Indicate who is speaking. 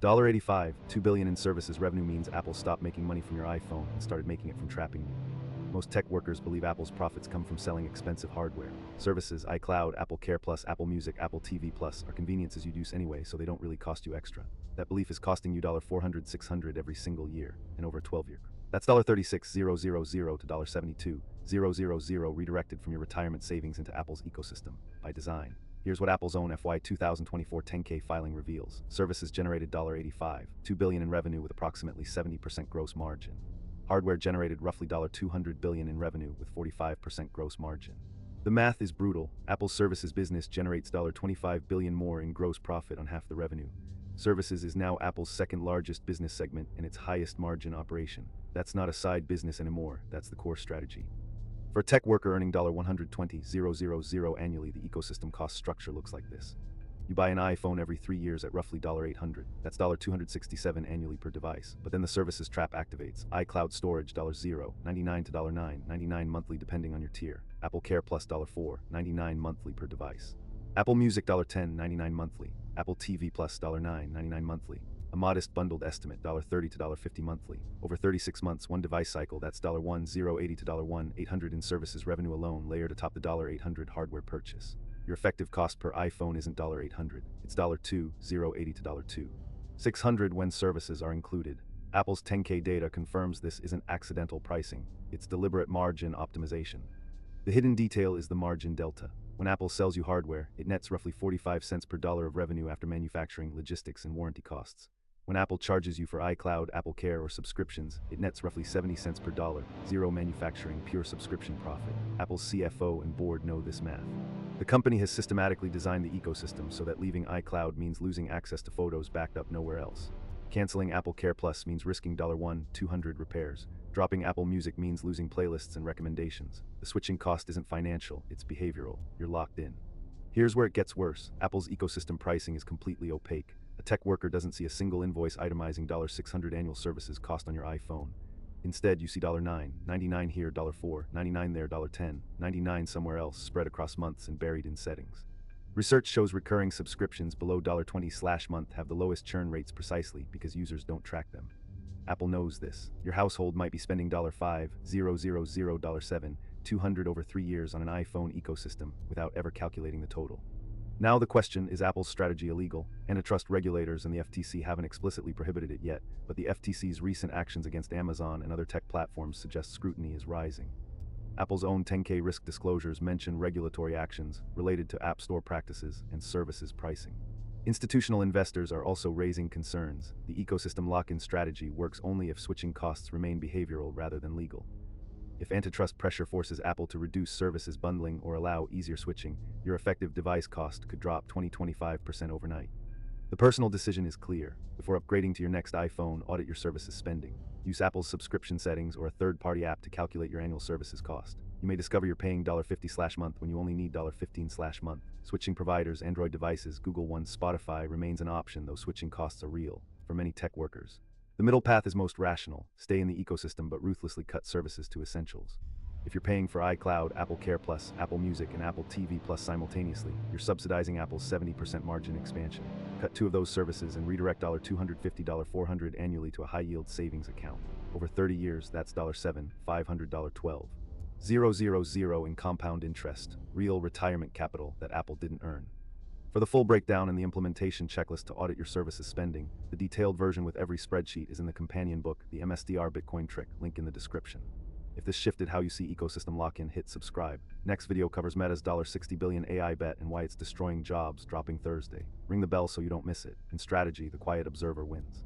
Speaker 1: $85, $2 billion in services revenue means Apple stopped making money from your iPhone and started making it from trapping you. Most tech workers believe Apple's profits come from selling expensive hardware. Services, iCloud, AppleCare Plus, Apple Music, Apple TV Plus are conveniences you'd use anyway, so they don't really cost you extra. That belief is costing you $400, $600 every single year, and over a 12-year. That's $36,000 to $72,000 redirected from your retirement savings into Apple's ecosystem, by design. Here's what Apple's own FY 2024 10K filing reveals. Services generated $85, $2 billion in revenue with approximately 70% gross margin. Hardware generated roughly $200 billion in revenue with 45% gross margin. The math is brutal. Apple's services business generates $25 billion more in gross profit on half the revenue. Services is now Apple's second largest business segment and its highest margin operation. That's not a side business anymore, that's the core strategy. For a tech worker earning $120,000 annually, the ecosystem cost structure looks like this. You buy an iPhone every 3 years at roughly $800. That's $267 annually per device. But then the services trap activates. iCloud storage $0, $99 to $9, $99 monthly depending on your tier. AppleCare Plus $4, $99 monthly per device. Apple Music $10, $99 monthly. Apple TV Plus $9, $99 monthly. A modest bundled estimate $30 to $50 monthly. Over 36 months, one device cycle, that's $1080 to $800 in services revenue alone, layered atop the $800 hardware purchase. Your effective cost per iPhone isn't $800, it's $2,080 to $600 when services are included. Apple's 10K data confirms this isn't accidental pricing, it's deliberate margin optimization. The hidden detail is the margin delta. When Apple sells you hardware, it nets roughly 45 cents per dollar of revenue after manufacturing, logistics, and warranty costs. When Apple charges you for iCloud, AppleCare, or subscriptions, it nets roughly 70 cents per dollar, zero manufacturing, pure subscription profit. Apple's CFO and board know this math. The company has systematically designed the ecosystem so that leaving iCloud means losing access to photos backed up nowhere else. Canceling AppleCare Plus means risking $200 repairs. Dropping Apple Music means losing playlists and recommendations. The switching cost isn't financial, it's behavioral. You're locked in. Here's where it gets worse. Apple's ecosystem pricing is completely opaque. A tech worker doesn't see a single invoice itemizing $600 annual services cost on your iPhone. Instead, you see $9, $99 here, $4, $99 there, $10, $99 somewhere else, spread across months and buried in settings. Research shows recurring subscriptions below $20/month have the lowest churn rates precisely because users don't track them. Apple knows this. Your household might be spending $5, $000, $7, $200 over 3 years on an iPhone ecosystem without ever calculating the total. Now the question, is Apple's strategy illegal? Antitrust regulators and the FTC haven't explicitly prohibited it yet, but the FTC's recent actions against Amazon and other tech platforms suggest scrutiny is rising. Apple's own 10K risk disclosures mention regulatory actions related to App Store practices and services pricing. Institutional investors are also raising concerns. The ecosystem lock-in strategy works only if switching costs remain behavioral rather than legal. If antitrust pressure forces Apple to reduce services bundling or allow easier switching, your effective device cost could drop 20-25% overnight. The personal decision is clear. Before upgrading to your next iPhone, audit your services spending. Use Apple's subscription settings or a third-party app to calculate your annual services cost. You may discover you're paying $50/month when you only need $15/month. Switching providers, Android devices, Google One, Spotify remains an option, though switching costs are real for many tech workers. The middle path is most rational. Stay in the ecosystem but ruthlessly cut services to essentials. If you're paying for iCloud, AppleCare Plus, Apple Music, and Apple TV Plus simultaneously, you're subsidizing Apple's 70% margin expansion. Cut 2 of those services and redirect $250, $400 annually to a high-yield savings account. Over 30 years, that's $7, $500, $12. 000 in compound interest, real retirement capital that Apple didn't earn. For the full breakdown and the implementation checklist to audit your services spending, the detailed version with every spreadsheet is in the companion book, The MSDR Bitcoin Trick, link in the description. If this shifted how you see ecosystem lock-in, hit subscribe. Next video covers Meta's $60 billion AI bet and why it's destroying jobs, dropping Thursday. Ring the bell so you don't miss it. In strategy, the quiet observer wins.